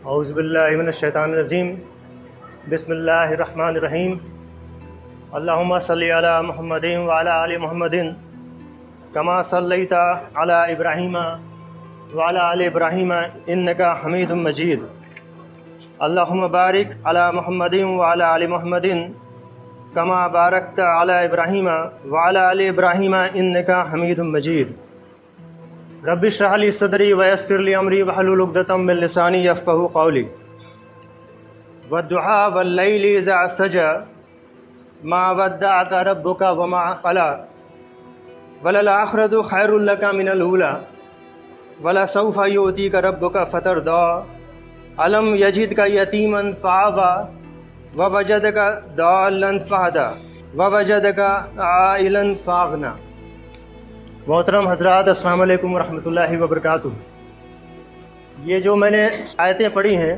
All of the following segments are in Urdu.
اعوذ باللہ من الشیطان الرجیم بسم اللہ الرحمن الرحیم اللہم صلی علی محمد وعلی آل محمد کما صلیت علی ابراہیم وعلی آل ابراہیم انک حمید مجید اللہم بارک علی محمد وعلی آل محمد کما بارکت علی ابراہیم وعلی آل ابراہیم انک حمید مجید رب اشرح لی صدری ویسر لی امری واحلل عقدۃ من لسانی یفقہوا قولی والضحیٰ واللیل اذا سجی ما ودعک ربک وما قلی وللآخرۃ خیر لک من الأولی ولسوف یؤتیک ربک فترضی الم یجدک یتیما فآوی ووجدک ضالا فہدی ووجدک عائلا فاغنی۔ محترم حضرات، السلام علیکم ورحمۃ اللہ وبرکاتہ۔ یہ جو میں نے آیتیں پڑھی ہیں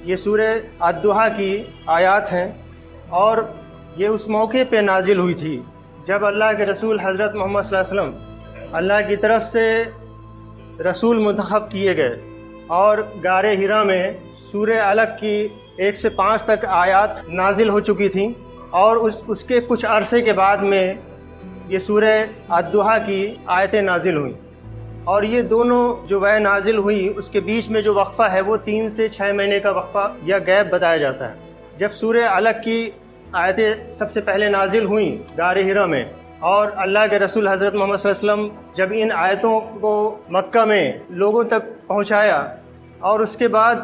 یہ سورہ الضحیٰ کی آیات ہیں، اور یہ اس موقع پہ نازل ہوئی تھی جب اللہ کے رسول حضرت محمد صلی اللہ علیہ وسلم اللہ کی طرف سے رسول منتخب کیے گئے، اور غار حرا میں سورہ علق کی 1 سے 5 تک آیات نازل ہو چکی تھیں، اور اس کے کچھ عرصے کے بعد میں یہ سورہ الضحیٰ کی آیتیں نازل ہوئیں، اور یہ دونوں جو نازل ہوئی اس کے بیچ میں جو وقفہ ہے وہ 3 سے 6 مہینے کا وقفہ یا گیپ بتایا جاتا ہے۔ جب سورہ علق کی آیتیں سب سے پہلے نازل ہوئیں غار حرا میں، اور اللہ کے رسول حضرت محمد صلی اللہ علیہ وسلم جب ان آیتوں کو مکہ میں لوگوں تک پہنچایا، اور اس کے بعد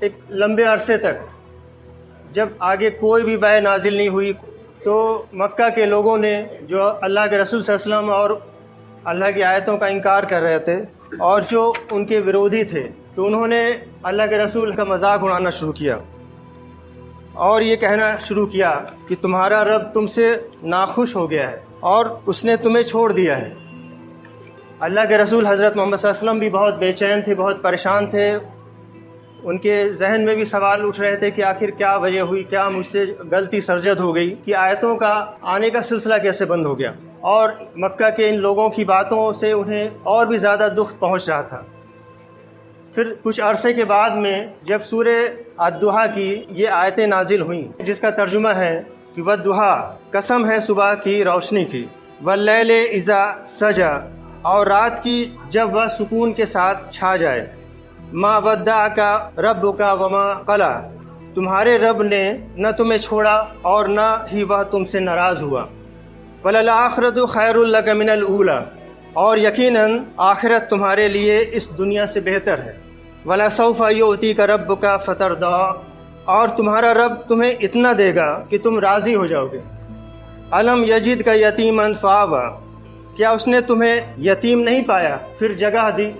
ایک لمبے عرصے تک جب آگے کوئی بھی وحی نازل نہیں ہوئی، تو مکہ کے لوگوں نے جو اللہ کے رسول صلی اللہ علیہ وسلم اور اللہ کی آیتوں کا انکار کر رہے تھے، اور جو ان کے ورودھی تھے، تو انہوں نے اللہ کے رسول کا مذاق اڑانا شروع کیا، اور یہ کہنا شروع کیا کہ تمہارا رب تم سے ناخوش ہو گیا ہے اور اس نے تمہیں چھوڑ دیا ہے۔ اللہ کے رسول حضرت محمد صلی اللہ علیہ وسلم بھی بہت بے چین تھے، بہت پریشان تھے، ان کے ذہن میں بھی سوال اٹھ رہے تھے کہ آخر کیا وجہ ہوئی، کیا مجھ سے غلطی سرزد ہو گئی کہ آیتوں کا آنے کا سلسلہ کیسے بند ہو گیا، اور مکہ کے ان لوگوں کی باتوں سے انہیں اور بھی زیادہ دکھ پہنچ رہا تھا۔ پھر کچھ عرصے کے بعد میں جب سورہ الضحیٰ کی یہ آیتیں نازل ہوئیں، جس کا ترجمہ ہے کہ والضحیٰ، قسم ہے صبح کی روشنی کی، واللیل اذا سجی، اور رات کی جب وہ سکون کے ساتھ چھا جائے، ما ودعک ربک وما قلی، تمہارے رب نے نہ تمہیں چھوڑا اور نہ ہی وہ تم سے ناراض ہوا، وللآخرۃ خیر لک من الأولی، اور یقیناً آخرت تمہارے لیے اس دنیا سے بہتر ہے، ولسوف یؤتیک ربک فترضی، اور تمہارا رب تمہیں اتنا دے گا کہ تم راضی ہو جاؤ گے، الم یجدک یتیما فآوی، کیا اس نے تمہیں یتیم نہیں پایا پھر جگہ دی،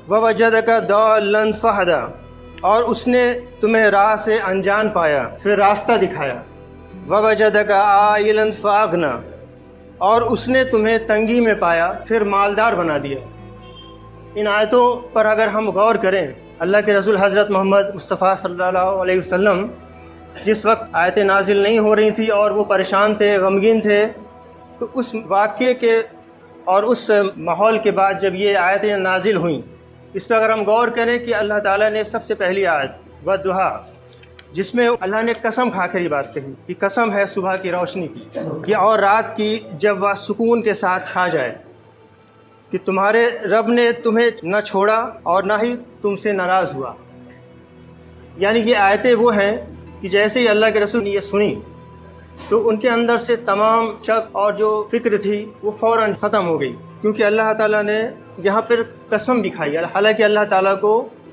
ووجدک ضالا فہدی، اور اس نے تمہیں راہ سے انجان پایا پھر راستہ دکھایا، ووجدک عائلا فاغنی، اور اس نے تمہیں تنگی میں پایا پھر مالدار بنا دیا۔ ان آیتوں پر اگر ہم غور کریں، اللہ کے رسول حضرت محمد مصطفیٰ صلی اللہ علیہ وسلم جس وقت آیتیں نازل نہیں ہو رہی تھی اور وہ پریشان تھے، غمگین تھے، تو اس واقعے کے اور اس ماحول کے بعد جب یہ آیتیں نازل ہوئیں، اس پہ اگر ہم غور کریں کہ اللہ تعالیٰ نے سب سے پہلی آیت والضحیٰ، جس میں اللہ نے قسم کھا کر یہ بات کہی کہ قسم ہے صبح کی روشنی کی کہ اور رات کی جب وہ سکون کے ساتھ چھا جائے، کہ تمہارے رب نے تمہیں نہ چھوڑا اور نہ ہی تم سے ناراض ہوا۔ یعنی یہ آیتیں وہ ہیں کہ جیسے ہی اللہ کے رسول نے یہ سنی تو ان کے اندر سے تمام شک اور جو فکر تھی وہ فوراً ختم ہو گئی، کیونکہ اللہ تعالیٰ نے یہاں پر قسم بھی کھائی۔ حالانکہ اللہ تعالیٰ کو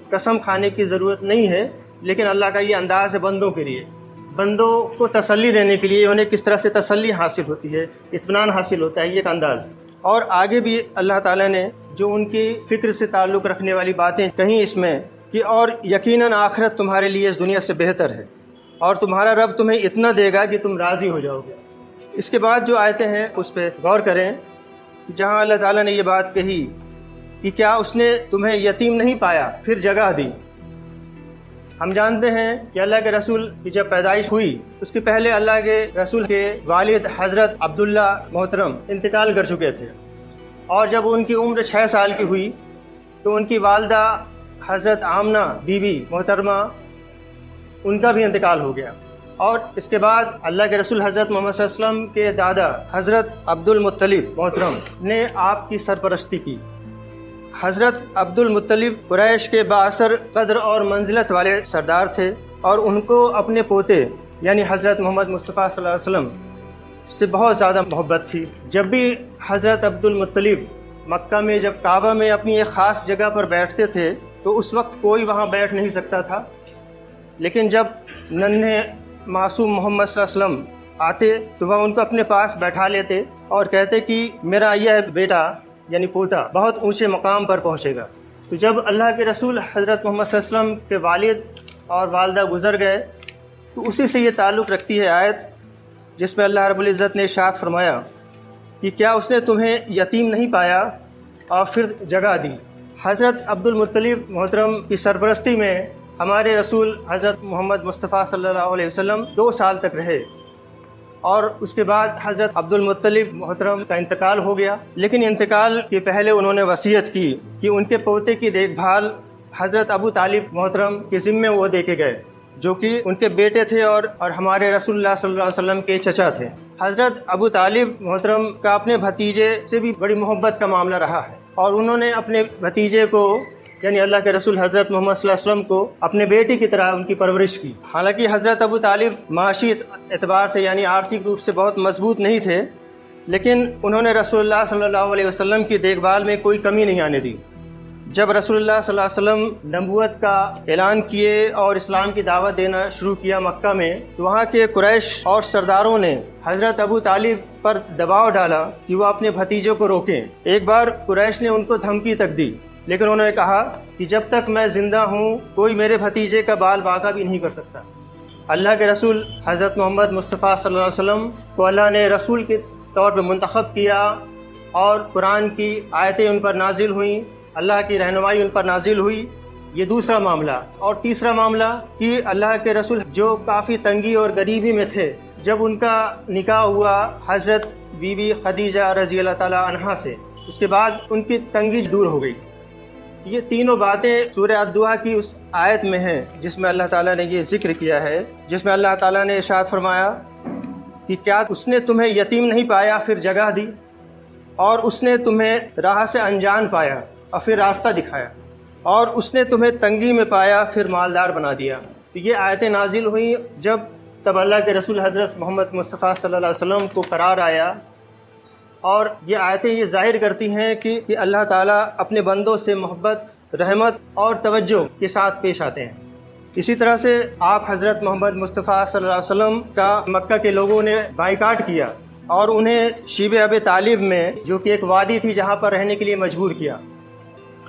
قسم کھانے کی ضرورت نہیں ہے، لیکن اللہ کا یہ انداز ہے بندوں کے لیے، بندوں کو تسلی دینے کے لیے انہیں کس طرح سے تسلی حاصل ہوتی ہے، اطمینان حاصل ہوتا ہے، یہ ایک انداز۔ اور آگے بھی اللہ تعالیٰ نے جو ان کی فکر سے تعلق رکھنے والی باتیں کہیں اس میں کہ اور یقیناً آخرت تمہارے لیے اس دنیا سے بہتر ہے، اور تمہارا رب تمہیں اتنا دے گا کہ تم راضی ہو جاؤ گے۔ اس کے بعد جو آیتیں ہیں اس پہ غور کریں، جہاں اللہ تعالیٰ نے یہ بات کہی کہ کیا اس نے تمہیں یتیم نہیں پایا پھر جگہ دی۔ ہم جانتے ہیں کہ اللہ کے رسول کی جب پیدائش ہوئی اس کے پہلے اللہ کے رسول کے والد حضرت عبداللہ محترم انتقال کر چکے تھے، اور جب ان کی عمر 6 سال کی ہوئی تو ان کی والدہ حضرت آمنہ بیوی محترمہ ان کا بھی انتقال ہو گیا، اور اس کے بعد اللہ کے رسول حضرت محمد صلی اللہ علیہ وسلم کے دادا حضرت عبد المطلب محترم نے آپ کی سرپرستی کی۔ حضرت عبد المطلب قریش کے بااثر قدر اور منزلت والے سردار تھے، اور ان کو اپنے پوتے یعنی حضرت محمد مصطفیٰ صلی اللہ علیہ وسلم سے بہت زیادہ محبت تھی۔ جب بھی حضرت عبد المطلب مکہ میں جب کعبہ میں اپنی ایک خاص جگہ پر بیٹھتے تھے تو اس وقت کوئی وہاں بیٹھ نہیں سکتا تھا، لیکن جب ننھے معصوم محمد صلی اللہ علیہ وسلم آتے تو وہ ان کو اپنے پاس بیٹھا لیتے اور کہتے کہ میرا یہ بیٹا یعنی پوتا بہت اونچے مقام پر پہنچے گا۔ تو جب اللہ کے رسول حضرت محمد صلی اللہ علیہ وسلم کے والد اور والدہ گزر گئے تو اسی سے یہ تعلق رکھتی ہے آیت جس میں اللہ رب العزت نے ارشاد فرمایا کہ کیا اس نے تمہیں یتیم نہیں پایا اور پھر جگہ دی۔ حضرت عبد المطلب محترم کی سرپرستی میں ہمارے رسول حضرت محمد مصطفیٰ صلی اللہ علیہ وسلم 2 سال تک رہے، اور اس کے بعد حضرت عبد المطلب محترم کا انتقال ہو گیا، لیکن انتقال کے پہلے انہوں نے وصیت کی کہ ان کے پوتے کی دیکھ بھال حضرت ابو طالب محترم کے ذمے وہ دے کے گئے، جو کہ ان کے بیٹے تھے اور ہمارے رسول اللہ صلی اللہ علیہ وسلم کے چچا تھے۔ حضرت ابو طالب محترم کا اپنے بھتیجے سے بھی بڑی محبت کا معاملہ رہا ہے، اور انہوں نے اپنے بھتیجے کو یعنی اللہ کے رسول حضرت محمد صلی اللہ علیہ وسلم کو اپنے بیٹے کی طرح ان کی پرورش کی۔ حالانکہ حضرت ابو طالب معاشی اعتبار سے یعنی آرتھک روپ سے بہت مضبوط نہیں تھے، لیکن انہوں نے رسول اللہ صلی اللہ علیہ وسلم کی دیکھ بھال میں کوئی کمی نہیں آنے دی۔ جب رسول اللہ صلی اللہ علیہ وسلم نبوت کا اعلان کیے اور اسلام کی دعوت دینا شروع کیا مکہ میں، تو وہاں کے قریش اور سرداروں نے حضرت ابو طالب پر دباؤ ڈالا کہ وہ اپنے بھتیجے کو روکیں۔ ایک بار قریش نے ان کو دھمکی تک دی، لیکن انہوں نے کہا کہ جب تک میں زندہ ہوں کوئی میرے بھتیجے کا بال باقا بھی نہیں کر سکتا۔ اللہ کے رسول حضرت محمد مصطفیٰ صلی اللہ علیہ وسلم کو اللہ نے رسول کے طور پہ منتخب کیا، اور قرآن کی آیتیں ان پر نازل ہوئیں، اللہ کی رہنمائی ان پر نازل ہوئی۔ یہ دوسرا معاملہ۔ اور تیسرا معاملہ کہ اللہ کے رسول جو کافی تنگی اور غریبی میں تھے، جب ان کا نکاح ہوا حضرت بی بی خدیجہ رضی اللہ تعالیٰ عنہا سے، اس کے بعد ان کی تنگی دور ہو گئی۔ یہ تینوں باتیں سورہ الدعا کی اس آیت میں ہیں جس میں اللہ تعالیٰ نے یہ ذکر کیا ہے، جس میں اللہ تعالیٰ نے ارشاد فرمایا کہ کیا اس نے تمہیں یتیم نہیں پایا پھر جگہ دی، اور اس نے تمہیں راہ سے انجان پایا اور پھر راستہ دکھایا، اور اس نے تمہیں تنگی میں پایا پھر مالدار بنا دیا۔ تو یہ آیتیں نازل ہوئیں جب تب اللہ کے رسول حضرت محمد مصطفیٰ صلی اللہ علیہ وسلم کو قرار آیا، اور یہ آیتیں یہ ظاہر کرتی ہیں کہ اللہ تعالیٰ اپنے بندوں سے محبت، رحمت اور توجہ کے ساتھ پیش آتے ہیں۔ اسی طرح سے آپ حضرت محمد مصطفیٰ صلی اللہ علیہ وسلم کا مکہ کے لوگوں نے بائیکاٹ کیا اور انہیں شیب ابی طالب میں، جو کہ ایک وادی تھی جہاں پر رہنے کے لیے مجبور کیا۔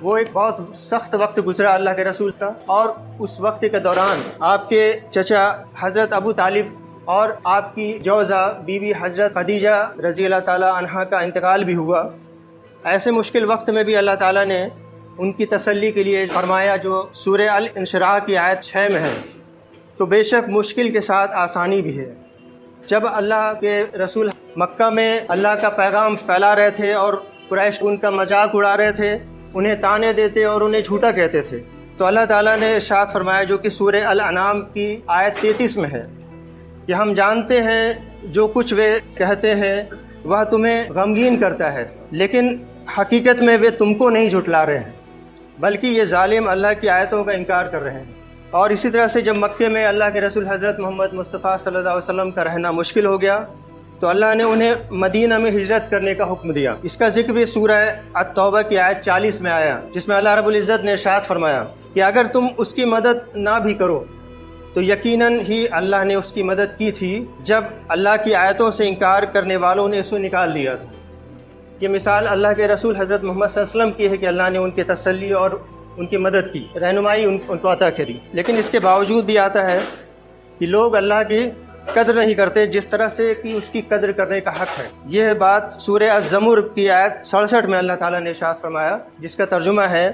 وہ ایک بہت سخت وقت گزرا اللہ کے رسول کا، اور اس وقت کے دوران آپ کے چچا حضرت ابو طالب اور آپ کی جوزہ بی بی حضرت خدیجہ رضی اللہ تعالیٰ عنہا کا انتقال بھی ہوا۔ ایسے مشکل وقت میں بھی اللہ تعالیٰ نے ان کی تسلی کے لیے فرمایا، جو سورہ الانشراح کی آیت 6 میں ہے، تو بے شک مشکل کے ساتھ آسانی بھی ہے۔ جب اللہ کے رسول مکہ میں اللہ کا پیغام پھیلا رہے تھے اور قریش ان کا مذاق اڑا رہے تھے، انہیں تانے دیتے اور انہیں جھوٹا کہتے تھے، تو اللہ تعالیٰ نے ارشاد فرمایا جو کہ سورہ الانعام کی آیت 33 میں ہے کہ ہم جانتے ہیں جو کچھ وہ کہتے ہیں وہ تمہیں غمگین کرتا ہے، لیکن حقیقت میں وہ تم کو نہیں جھٹلا رہے ہیں، بلکہ یہ ظالم اللہ کی آیتوں کا انکار کر رہے ہیں۔ اور اسی طرح سے جب مکے میں اللہ کے رسول حضرت محمد مصطفیٰ صلی اللہ علیہ وسلم کا رہنا مشکل ہو گیا، تو اللہ نے انہیں مدینہ میں ہجرت کرنے کا حکم دیا۔ اس کا ذکر بھی سورہ التوبہ کی آیت 40 میں آیا، جس میں اللہ رب العزت نے ارشاد فرمایا کہ اگر تم اس کی مدد نہ بھی کرو تو یقیناً ہی اللہ نے اس کی مدد کی تھی جب اللہ کی آیتوں سے انکار کرنے والوں نے اسے نکال دیا تھا۔ یہ مثال اللہ کے رسول حضرت محمد صلی اللہ علیہ وسلم کی ہے کہ اللہ نے ان کی تسلی اور ان کی مدد کی، رہنمائی ان کو عطا کری، لیکن اس کے باوجود بھی آتا ہے کہ لوگ اللہ کی قدر نہیں کرتے جس طرح سے کہ اس کی قدر کرنے کا حق ہے۔ یہ بات سورہ الزمر کی آیت 67 میں اللہ تعالیٰ نے ارشاد فرمایا، جس کا ترجمہ ہے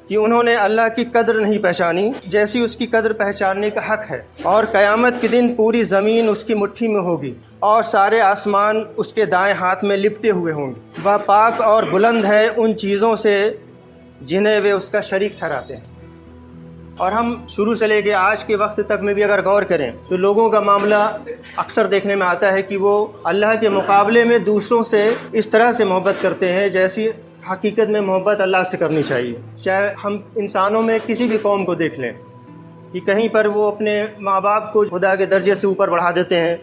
کہ انہوں نے اللہ کی قدر نہیں پہچانی جیسی اس کی قدر پہچاننے کا حق ہے، اور قیامت کے دن پوری زمین اس کی مٹھی میں ہوگی اور سارے آسمان اس کے دائیں ہاتھ میں لپٹے ہوئے ہوں گے۔ وہ پاک اور بلند ہے ان چیزوں سے جنہیں وہ اس کا شریک ٹھہراتے ہیں۔ اور ہم شروع سے لے کے آج کے وقت تک میں بھی اگر غور کریں تو لوگوں کا معاملہ اکثر دیکھنے میں آتا ہے کہ وہ اللہ کے مقابلے میں دوسروں سے اس طرح سے محبت کرتے ہیں جیسی حقیقت میں محبت اللہ سے کرنی چاہیے۔ چاہے ہم انسانوں میں کسی بھی قوم کو دیکھ لیں کہ کہیں پر وہ اپنے ماں باپ کو خدا کے درجے سے اوپر بڑھا دیتے ہیں،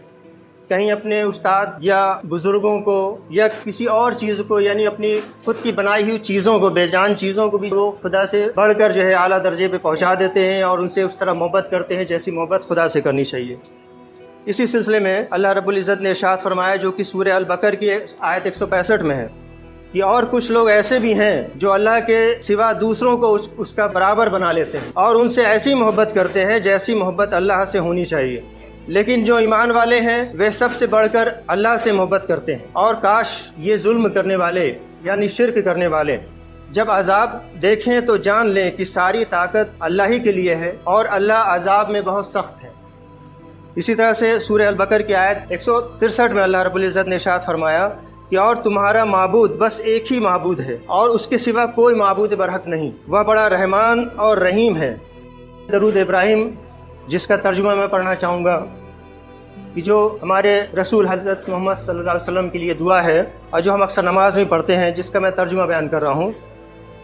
کہیں اپنے استاد یا بزرگوں کو یا کسی اور چیز کو، یعنی اپنی خود کی بنائی ہوئی چیزوں کو، بے جان چیزوں کو بھی وہ خدا سے بڑھ کر جو ہے اعلیٰ درجے پہ پہنچا دیتے ہیں اور ان سے اس طرح محبت کرتے ہیں جیسی محبت خدا سے کرنی چاہیے۔ اسی سلسلے میں اللہ رب العزت نے ارشاد فرمایا جو کہ سورہ البقر کی آیت 165 میں ہے کہ اور کچھ لوگ ایسے بھی ہیں جو اللہ کے سوا دوسروں کو اس کا برابر بنا لیتے ہیں اور ان سے ایسی محبت کرتے ہیں جیسی محبت اللہ سے ہونی چاہیے، لیکن جو ایمان والے ہیں وہ سب سے بڑھ کر اللہ سے محبت کرتے ہیں۔ اور کاش یہ ظلم کرنے والے یعنی شرک کرنے والے جب عذاب دیکھیں تو جان لیں کہ ساری طاقت اللہ ہی کے لیے ہے اور اللہ عذاب میں بہت سخت ہے۔ اسی طرح سے سورہ البقر کی آیت 163 میں اللہ رب العزت نے ارشاد فرمایا کہ اور تمہارا معبود بس ایک ہی معبود ہے اور اس کے سوا کوئی معبود برحق نہیں، وہ بڑا رحمان اور رحیم ہے۔ درود ابراہیم جس کا ترجمہ میں پڑھنا چاہوں گا کہ جو ہمارے رسول حضرت محمد صلی اللہ علیہ وسلم کے لیے دعا ہے اور جو ہم اکثر نماز میں پڑھتے ہیں، جس کا میں ترجمہ بیان کر رہا ہوں۔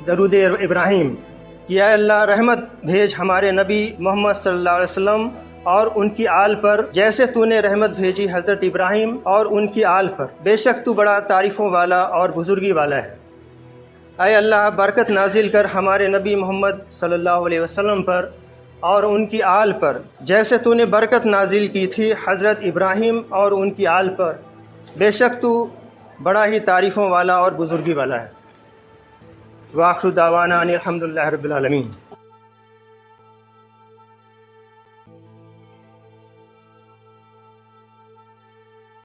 درود ابراہیم کہ اے اللہ رحمت بھیج ہمارے نبی محمد صلی اللہ علیہ وسلم اور ان کی آل پر جیسے تو نے رحمت بھیجی حضرت ابراہیم اور ان کی آل پر، بے شک تو بڑا تعریفوں والا اور بزرگی والا ہے۔ اے اللہ برکت نازل کر ہمارے نبی محمد صلی اللہ علیہ وسلم پر اور ان کی آل پر جیسے تو نے برکت نازل کی تھی حضرت ابراہیم اور ان کی آل پر، بے شک تو بڑا ہی تعریفوں والا اور بزرگی والا ہے۔ وآخر دعوانا ان الحمد للہ رب العالمین۔